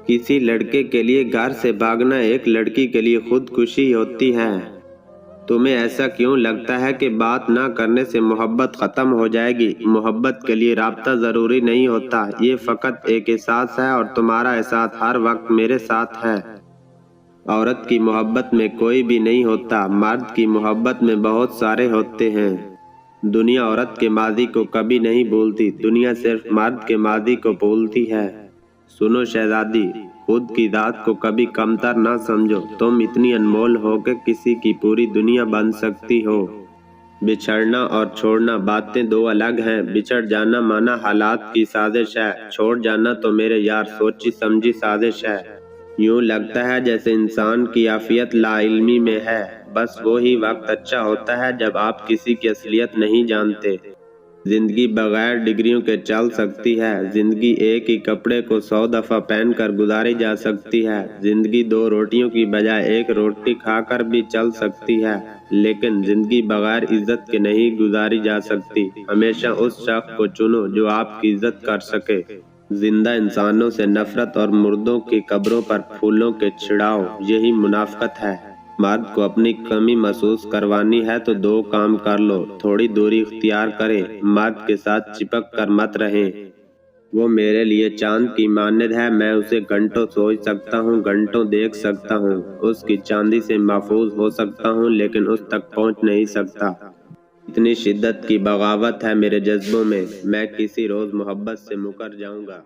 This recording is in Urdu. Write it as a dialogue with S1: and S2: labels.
S1: کسی لڑکے کے لیے گھر سے بھاگنا ایک لڑکی کے لیے خودکشی ہوتی ہے۔ تمہیں ایسا کیوں لگتا ہے کہ بات نہ کرنے سے محبت ختم ہو جائے گی؟ محبت کے لیے رابطہ ضروری نہیں ہوتا، یہ فقط ایک احساس ہے اور تمہارا احساس ہر وقت میرے ساتھ ہے۔ عورت کی محبت میں کوئی بھی نہیں ہوتا، مرد کی محبت میں بہت سارے ہوتے ہیں۔ دنیا عورت کے ماضی کو کبھی نہیں بھولتی، دنیا صرف مرد کے ماضی کو بھولتی ہے۔ سنو شہزادی، خود کی ذات کو کبھی کمتر نہ سمجھو، تم اتنی انمول ہو کہ کسی کی پوری دنیا بن سکتی ہو۔ بچھڑنا اور چھوڑنا باتیں دو الگ ہیں، بچھڑ جانا مانا حالات کی سازش ہے، چھوڑ جانا تو میرے یار سوچی سمجھی سازش ہے۔ یوں لگتا ہے جیسے انسان کی عافیت لا علمی میں ہے، بس وہی وقت اچھا ہوتا ہے جب آپ کسی کی اصلیت نہیں جانتے۔ زندگی بغیر ڈگریوں کے چل سکتی ہے، زندگی ایک ہی کپڑے کو 100 دفعہ پہن کر گزاری جا سکتی ہے، زندگی 2 روٹیوں کی بجائے 1 روٹی کھا کر بھی چل سکتی ہے، لیکن زندگی بغیر عزت کے نہیں گزاری جا سکتی۔ ہمیشہ اس شخص کو چنو جو آپ کی عزت کر سکے۔ زندہ انسانوں سے نفرت اور مردوں کی قبروں پر پھولوں کے چھڑاؤ، یہی منافقت ہے۔ مرد کو اپنی کمی محسوس کروانی ہے تو 2 کام کر لو، تھوڑی دوری اختیار کریں، مرد کے ساتھ چپک کر مت رہیں۔ وہ میرے لیے چاند کی مانند ہے، میں اسے گھنٹوں سوچ سکتا ہوں، گھنٹوں دیکھ سکتا ہوں، اس کی چاندی سے محفوظ ہو سکتا ہوں، لیکن اس تک پہنچ نہیں سکتا۔ اتنی شدت کی بغاوت ہے میرے جذبوں میں، میں کسی روز محبت سے مکر جاؤں گا۔